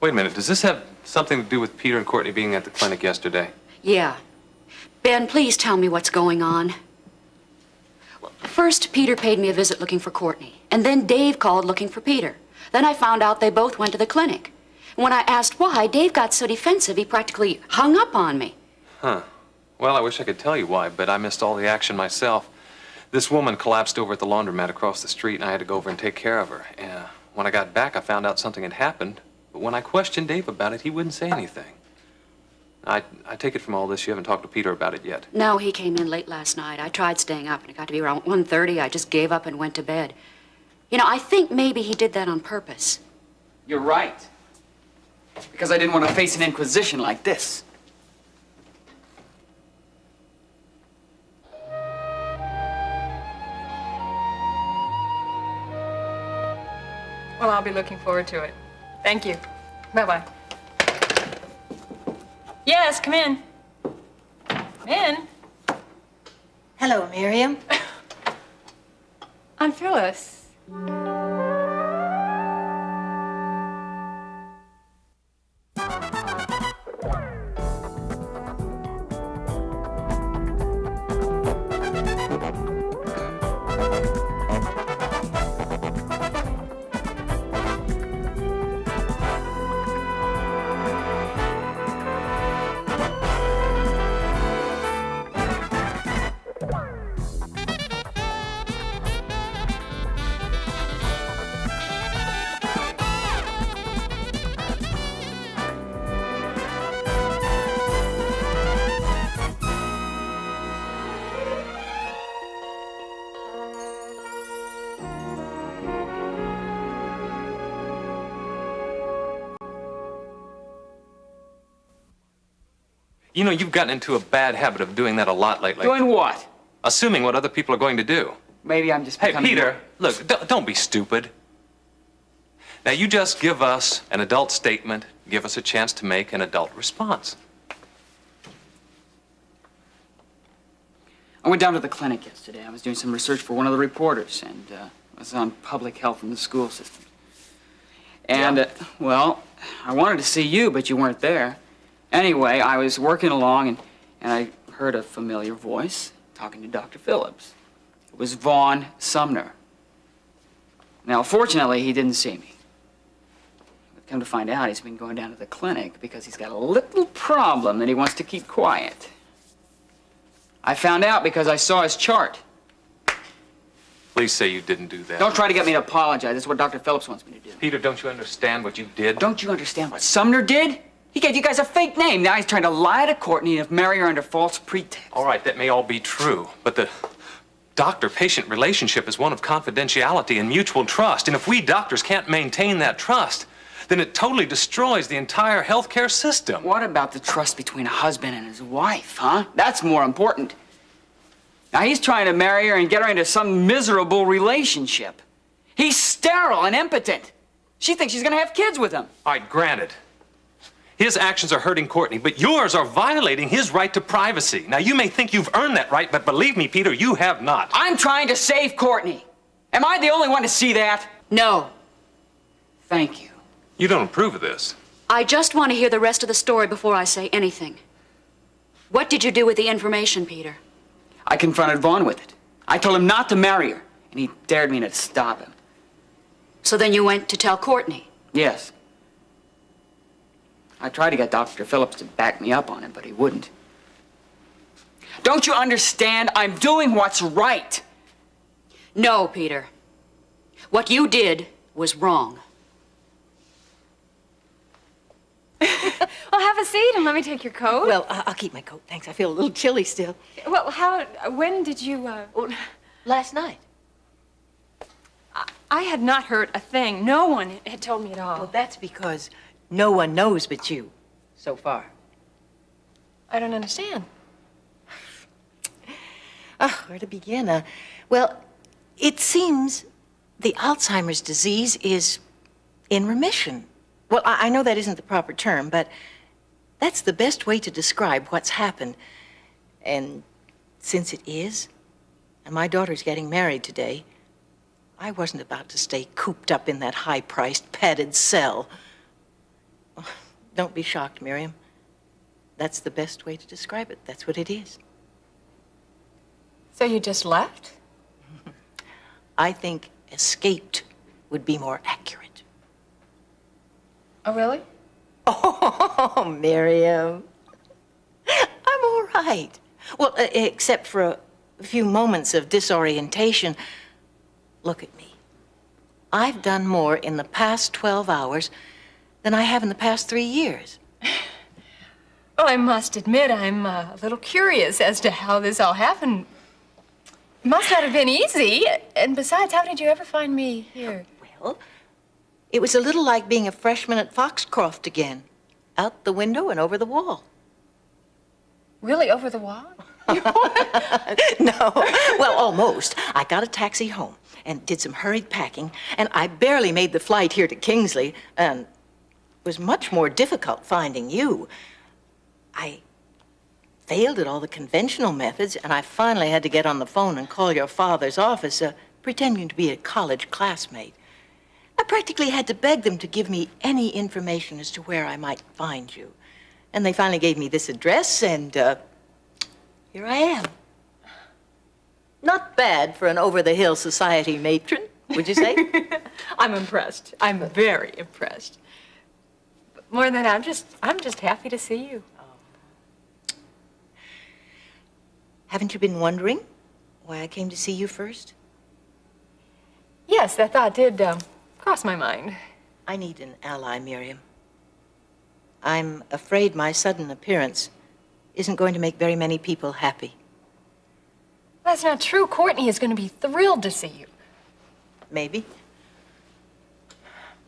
Wait a minute, does this have something to do with Peter and Courtney being at the clinic yesterday? Yeah. Ben, please tell me what's going on. Well, first, Peter paid me a visit looking for Courtney, and then Dave called looking for Peter. Then I found out they both went to the clinic. When I asked why, Dave got so defensive he practically hung up on me. Huh. Well, I wish I could tell you why, but I missed all the action myself. This woman collapsed over at the laundromat across the street, and I had to go over and take care of her. When I got back, I found out something had happened, but when I questioned Dave about it, he wouldn't say anything. I take it from all this you haven't talked to Peter about it yet. No, he came in late last night. I tried staying up, and it got to be around 1:30. I just gave up and went to bed. You know, I think maybe he did that on purpose. You're right. Because I didn't want to face an inquisition like this. Well, I'll be looking forward to it. Thank you. Bye-bye. Yes, come in. Come in. Hello, Miriam. I'm Phyllis. You know, you've gotten into a bad habit of doing that a lot lately. Doing what? Assuming what other people are going to do. Maybe I'm just Hey, becoming... Peter, look, don't be stupid. Now, you just give us an adult statement, give us a chance to make an adult response. I went down to the clinic yesterday. I was doing some research for one of the reporters, and it was on public health in the school system. And, well, I wanted to see you, but you weren't there. Anyway, I was working along, and I heard a familiar voice talking to Dr. Phillips. It was Vaughn Sumner. Now, fortunately, he didn't see me. But come to find out, he's been going down to the clinic because he's got a little problem that he wants to keep quiet. I found out because I saw his chart. Please say you didn't do that. Don't try to get me to apologize. That's what Dr. Phillips wants me to do. Peter, don't you understand what you did? Don't you understand what Sumner did? He gave you guys a fake name. Now he's trying to lie to Courtney and marry her under false pretext. All right, that may all be true, but the doctor-patient relationship is one of confidentiality and mutual trust. And if we doctors can't maintain that trust, then it totally destroys the entire healthcare system. What about the trust between a husband and his wife, huh? That's more important. Now he's trying to marry her and get her into some miserable relationship. He's sterile and impotent. She thinks she's gonna have kids with him. All right, granted. His actions are hurting Courtney, but yours are violating his right to privacy. Now, you may think you've earned that right, but believe me, Peter, you have not. I'm trying to save Courtney. Am I the only one to see that? No. Thank you. You don't approve of this. I just want to hear the rest of the story before I say anything. What did you do with the information, Peter? I confronted Vaughn with it. I told him not to marry her, and he dared me to stop him. So then you went to tell Courtney? Yes. I tried to get Dr. Phillips to back me up on it, but he wouldn't. Don't you understand? I'm doing what's right. No, Peter. What you did was wrong. Well, have a seat and let me take your coat. Well, I'll keep my coat, thanks. I feel a little chilly still. Well, when did you, Well, last night. I had not heard a thing. No one had told me at all. Well, that's because no one knows but you, so far. I don't understand. Oh, where to begin? Well, it seems the Alzheimer's disease is in remission. Well, I know that isn't the proper term, but that's the best way to describe what's happened. And since it is, and my daughter's getting married today, I wasn't about to stay cooped up in that high-priced, padded cell. Oh, Don't be shocked, Miriam. That's the best way to describe it. That's what it is. So you just left? I think escaped would be more accurate. Oh, really? Oh, Miriam. I'm all right. Well, except for a few moments of disorientation. Look at me. I've done more in the past 12 hours than I have in the past 3 years. Well, I must admit, I'm a little curious as to how this all happened. It must not have been easy. And besides, how did you ever find me here? Well, it was a little like being a freshman at Foxcroft again. Out the window and over the wall. Really, over the wall? No, well, almost. I got a taxi home and did some hurried packing, and I barely made the flight here to Kingsley, and it was much more difficult finding you. I failed at all the conventional methods, and I finally had to get on the phone and call your father's office, pretending to be a college classmate. I practically had to beg them to give me any information as to where I might find you. And they finally gave me this address, and here I am. Not bad for an over-the-hill society matron, would you say? I'm impressed. I'm very impressed. But more than that, I'm just happy to see you. Haven't you been wondering why I came to see you first? Yes, that thought did cross my mind. I need an ally, Miriam. I'm afraid my sudden appearance isn't going to make very many people happy. That's not true. Courtney is going to be thrilled to see you. Maybe.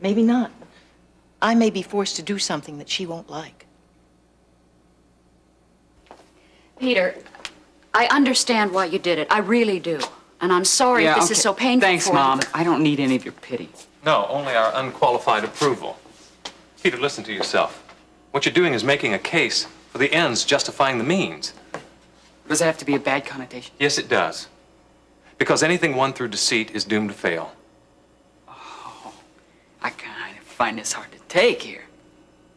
Maybe not. I may be forced to do something that she won't like. Peter, I understand why you did it. I really do. And I'm sorry if this is so painful Thanks, for Mom. you. I don't need any of your pity. No, only our unqualified approval. Peter, listen to yourself. What you're doing is making a case for the ends justifying the means. Does it have to be a bad connotation? Yes, it does. Because anything won through deceit is doomed to fail. I kind of find this hard to take here.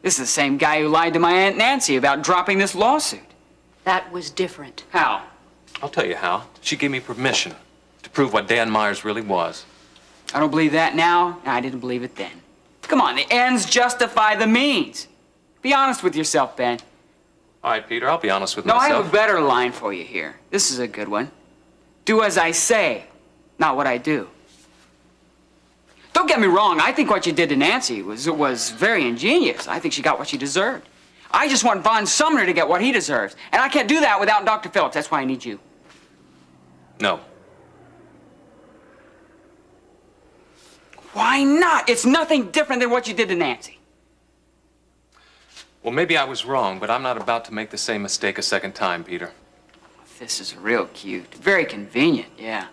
This is the same guy who lied to my Aunt Nancy about dropping this lawsuit. That was different. How? I'll tell you how. She gave me permission to prove what Dan Myers really was. I don't believe that now, and I didn't believe it then. Come on, the ends justify the means. Be honest with yourself, Ben. All right, Peter, I'll be honest with No, I myself. have a better line for you here. This is a good one. Do as I say, not what I do. Don't get me wrong, I think what you did to Nancy was very ingenious. I think she got what she deserved. I just want Von Sumner to get what he deserves. And I can't do that without Dr. Phillips. That's why I need you. No. Why not? It's nothing different than what you did to Nancy. Well, maybe I was wrong, but I'm not about to make the same mistake a second time, Peter. This is real cute. Very convenient, yeah.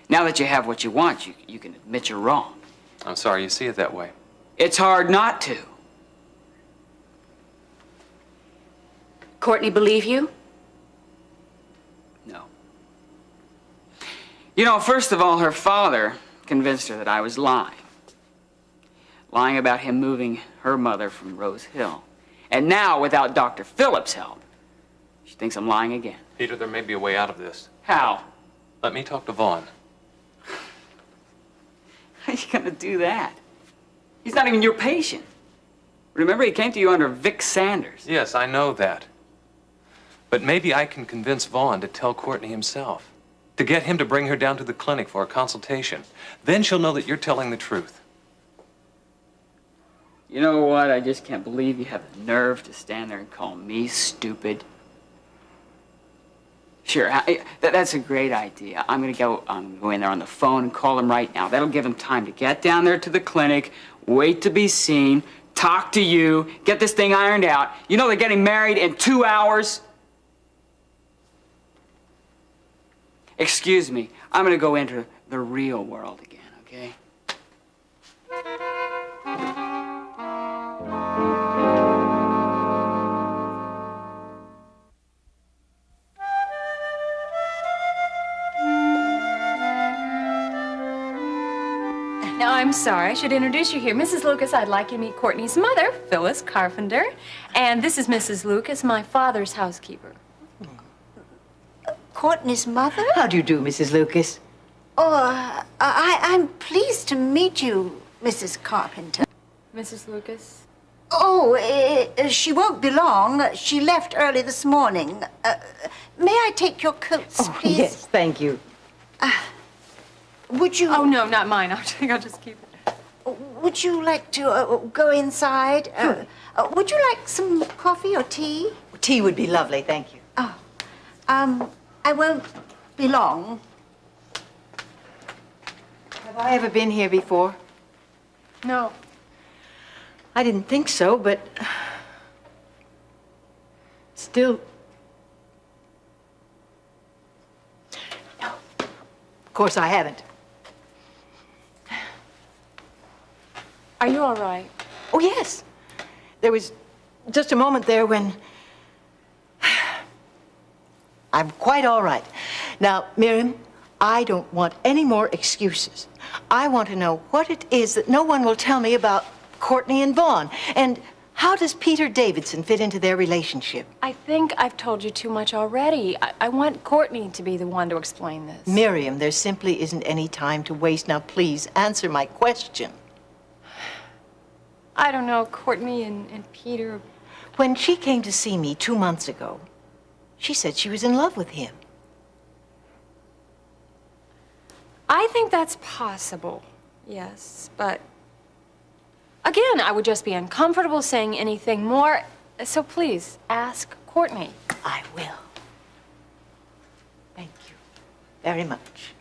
Now that you have what you want, you can admit you're wrong. I'm sorry you see it that way. It's hard not to. Courtney believe you? No. You know, first of all, her father convinced her that I was lying. Lying about him moving her mother from Rose Hill. And now, without Dr. Phillips' help, she thinks I'm lying again. Peter, there may be a way out of this. How? Let me talk to Vaughn. How are you gonna do that? He's not even your patient. Remember, he came to you under Vic Sanders. Yes, I know that. But maybe I can convince Vaughn to tell Courtney himself. To get him to bring her down to the clinic for a consultation. Then she'll know that you're telling the truth. You know what? I just can't believe you have the nerve to stand there and call me stupid. Sure, that's a great idea. I'm gonna go in there on the phone and call him right now. That'll give him time to get down there to the clinic, wait to be seen, talk to you, get this thing ironed out. You know they're getting married in 2 hours? Excuse me, I'm gonna go into the real world again, okay? Now, I'm sorry. I should introduce you here. Mrs. Lucas, I'd like you to meet Courtney's mother, Phyllis Carpenter. And this is Mrs. Lucas, my father's housekeeper. Courtney's mother? How do you do, Mrs. Lucas? Oh, I'm pleased to meet you, Mrs. Carpenter. Mrs. Lucas? Oh, she won't be long. She left early this morning. May I take your coats, please? Yes, thank you. Would you... Oh, no, not mine. I'll just keep it. Would you like to go inside? Would you like some coffee or tea? Tea would be lovely, thank you. Oh, I won't be long. Have I ever been here before? No. I didn't think so, but still. No, of course I haven't. Are you all right? Oh, yes. There was just a moment there when I'm quite all right. Now, Miriam, I don't want any more excuses. I want to know what it is that no one will tell me about Courtney and Vaughn. And how does Peter Davidson fit into their relationship? I think I've told you too much already. I want Courtney to be the one to explain this. Miriam, there simply isn't any time to waste. Now, please answer my question. I don't know, Courtney and Peter. When she came to see me 2 months ago, she said she was in love with him. I think that's possible, yes, but again, I would just be uncomfortable saying anything more, so please, ask Courtney. I will. Thank you very much.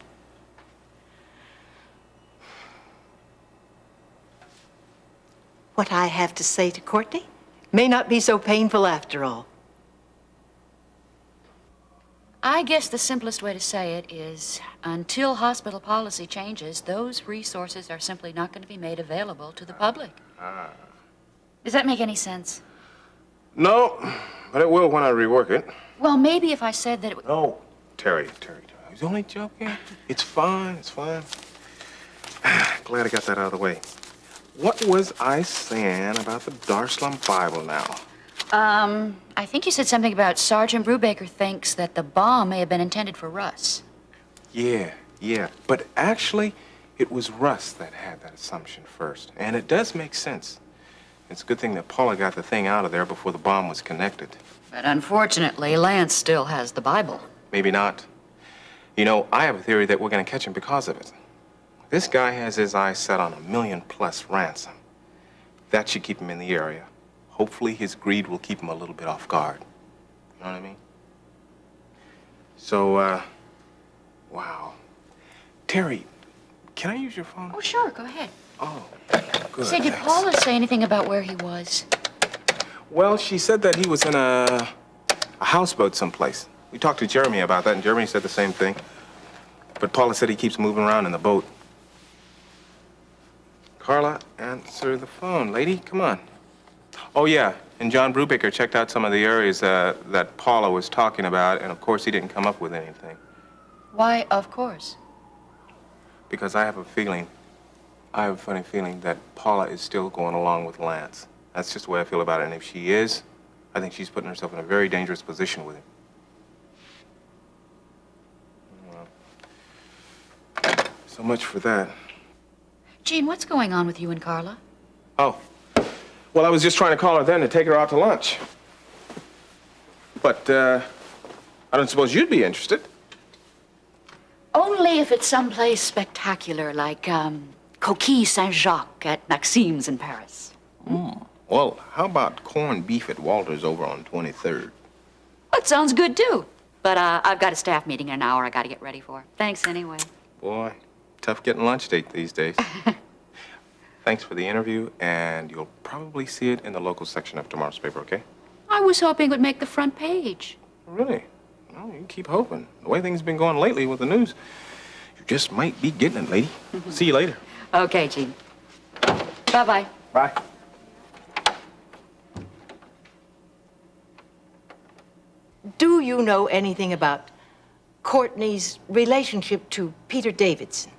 What I have to say to Courtney may not be so painful after all. I guess the simplest way to say it is until hospital policy changes, those resources are simply not going to be made available to the public. Does that make any sense? No, but it will when I rework it. Well, maybe if I said that it would... No, Terry. I was only joking. It's fine. Glad I got that out of the way. What was I saying about the Darslum Bible now? I think you said something about Sergeant Brubaker thinks that the bomb may have been intended for Russ. Yeah. But actually, it was Russ that had that assumption first. And it does make sense. It's a good thing that Paula got the thing out of there before the bomb was connected. But unfortunately, Lance still has the Bible. Maybe not. You know, I have a theory that we're going to catch him because of it. This guy has his eyes set on $1 million+ ransom. That should keep him in the area. Hopefully his greed will keep him a little bit off guard. You know what I mean? So, wow. Terry, can I use your phone? Oh, sure, go ahead. Oh, good. Say, did thanks. Paula say anything about where he was? Well, she said that he was in a houseboat someplace. We talked to Jeremy about that, and Jeremy said the same thing. But Paula said he keeps moving around in the boat. Carla, answer the phone. Lady, come on. Oh, yeah, and John Brubaker checked out some of the areas that Paula was talking about, and of course he didn't come up with anything. Why, of course. Because I have a funny feeling that Paula is still going along with Lance. That's just the way I feel about it, and if she is, I think she's putting herself in a very dangerous position with him. Well, so much for that. Gene, what's going on with you and Carla? Oh. Well, I was just trying to call her then to take her out to lunch. But, I don't suppose you'd be interested. Only if it's someplace spectacular, like, Coquille Saint-Jacques at Maxime's in Paris. Well, how about corned beef at Walter's over on 23rd? That sounds good, too. But, I've got a staff meeting in an hour I gotta get ready for. Thanks anyway. Boy, tough getting lunch date these days. Thanks for the interview, and you'll probably see it in the local section of tomorrow's paper, okay? I was hoping it would make the front page. Really? Well, you can keep hoping. The way things have been going lately with the news, you just might be getting it, lady. See you later. Okay, Gene. Bye-bye. Bye. Do you know anything about Courtney's relationship to Peter Davidson?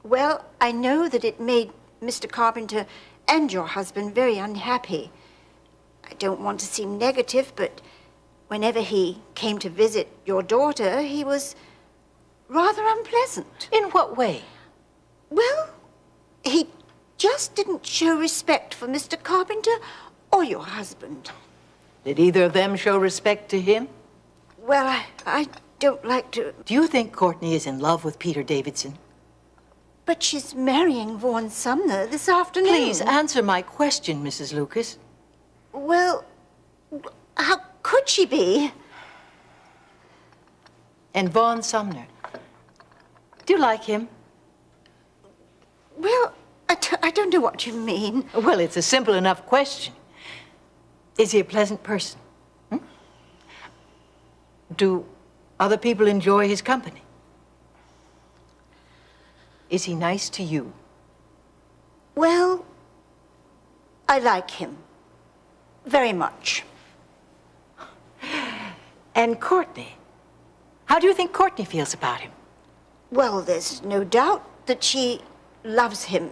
Well, I know that it made Mr. Carpenter and your husband very unhappy. I don't want to seem negative, but whenever he came to visit your daughter, he was rather unpleasant. In what way? Well, he just didn't show respect for Mr. Carpenter or your husband. Did either of them show respect to him? Well, I don't like to... Do you think Courtney is in love with Peter Davidson? But she's marrying Vaughn Sumner this afternoon. Please answer my question, Mrs. Lucas. Well, how could she be? And Vaughn Sumner. Do you like him? Well, I don't know what you mean. Well, it's a simple enough question. Is he a pleasant person? Hmm? Do other people enjoy his company? Is he nice to you? Well, I like him. Very much. And Courtney? How do you think Courtney feels about him? Well, there's no doubt that she loves him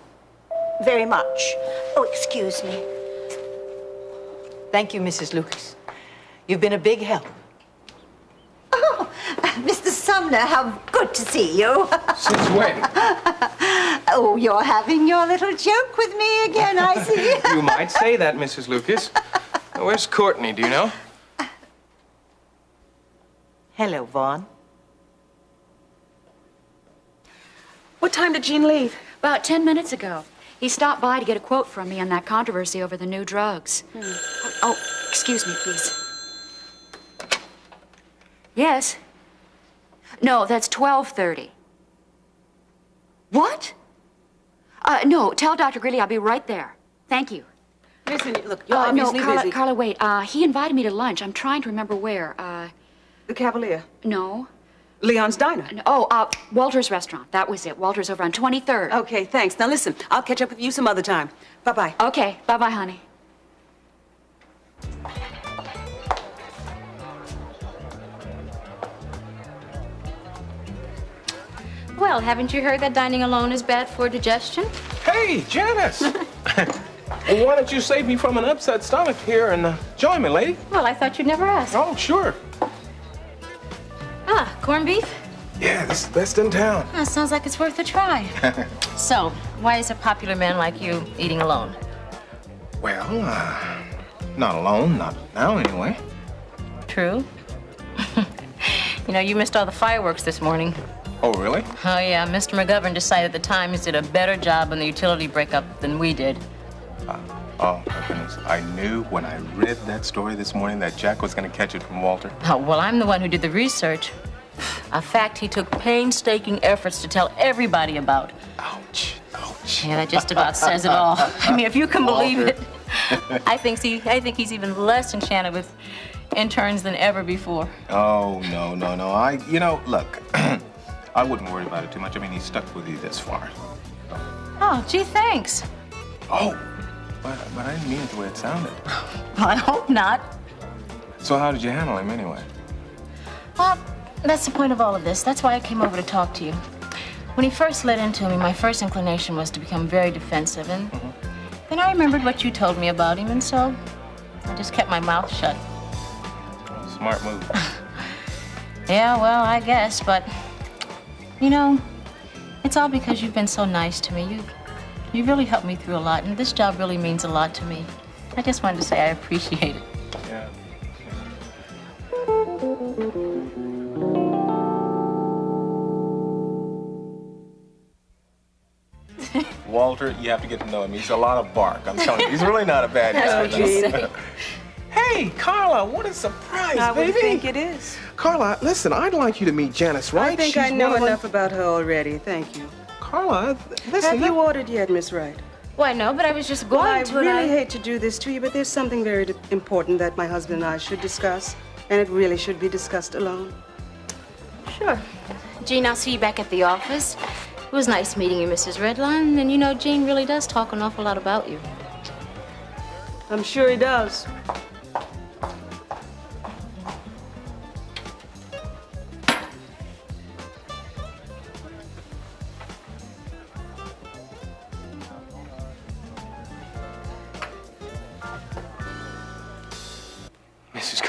very much. Oh, excuse me. Thank you, Mrs. Lucas. You've been a big help. Oh, Mr. Sumner, how good to see you. Since when? Oh, you're having your little joke with me again, I see. You might say that, Mrs. Lucas. Where's Courtney, do you know? Hello, Vaughn. What time did Jean leave? About 10 minutes ago. He stopped by to get a quote from me on that controversy over the new drugs. Oh, excuse me, please. Yes. No, that's 12:30. What? No, tell Dr. Greeley I'll be right there. Thank you. Listen, look, you're No, obviously Carla, busy. Carla, wait. He invited me to lunch. I'm trying to remember where. The Cavalier. No. Leon's Diner. Walter's Restaurant. That was it. Walter's over on 23rd. Okay, thanks. Now listen, I'll catch up with you some other time. Bye-bye. Okay. Bye-bye, honey. Well, haven't you heard that dining alone is bad for digestion? Hey, Janice! Well, why don't you save me from an upset stomach here and join me, lady? Well, I thought you'd never ask. Oh, sure. Ah, corned beef? Yeah, this is the best in town. Ah, sounds like it's worth a try. So, why is a popular man like you eating alone? Well, not alone, not now anyway. True. You know, you missed all the fireworks this morning. Oh, really? Oh, yeah, Mr. McGovern decided the Times did a better job on the utility breakup than we did. Oh, my goodness. I knew when I read that story this morning that Jack was going to catch it from Walter. Oh, well, I'm the one who did the research. A fact he took painstaking efforts to tell everybody about. Ouch, ouch. Yeah, that just about says it all. I mean, if you can believe it, I think he's even less enchanted with interns than ever before. Oh, no. Look, I wouldn't worry about it too much. I mean, he stuck with you this far. Oh, gee, thanks. Oh, but I didn't mean it the way it sounded. Well, I hope not. So how did you handle him anyway? Well, that's the point of all of this. That's why I came over to talk to you. When he first let into me, my first inclination was to become very defensive, and then I remembered what you told me about him, and so I just kept my mouth shut. Smart move. Yeah, well, I guess, but you know, it's all because you've been so nice to me. You really helped me through a lot, and this job really means a lot to me. I just wanted to say I appreciate it. Yeah. Walter, you have to get to know him. He's a lot of bark. I'm telling you, he's really not a bad guy. Hey, Carla, what a surprise, I baby. would think it is. Carla, listen, I'd like you to meet Janice, right? I think I know enough about her already. Thank you. Carla, listen. Have you ordered yet, Miss Wright? Why, no, but I was just Well, going I to, and really hate to do this to you, but there's something very important that my husband and I should discuss, and it really should be discussed alone. Sure. Jean, I'll see you back at the office. It was nice meeting you, Mrs. Redline, and you know, Jean really does talk an awful lot about you. I'm sure he does.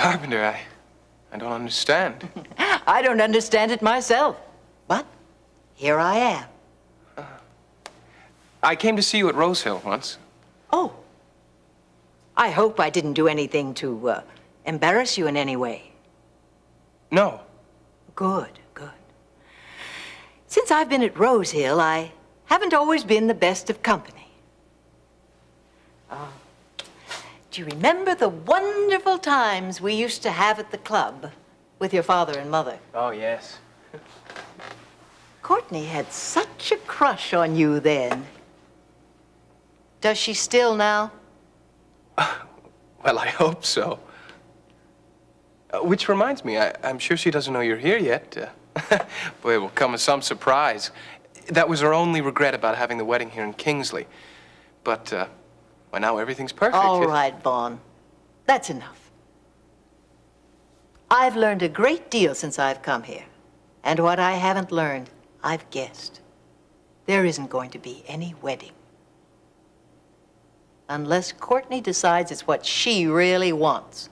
Carpenter, I don't understand. I don't understand it myself. But here I am. I came to see you at Rosehill once. Oh. I hope I didn't do anything to embarrass you in any way. No. Good, good. Since I've been at Rosehill, I haven't always been the best of company. Do you remember the wonderful times we used to have at the club with your father and mother? Oh, yes. Courtney had such a crush on you then. Does she still now? Well, I hope so. Which reminds me, I'm sure she doesn't know you're here yet. Boy, it will come as some surprise. That was her only regret about having the wedding here in Kingsley. But, well, now everything's perfect. All right, Vaughn. That's enough. I've learned a great deal since I've come here. And what I haven't learned, I've guessed. There isn't going to be any wedding. Unless Courtney decides it's what she really wants.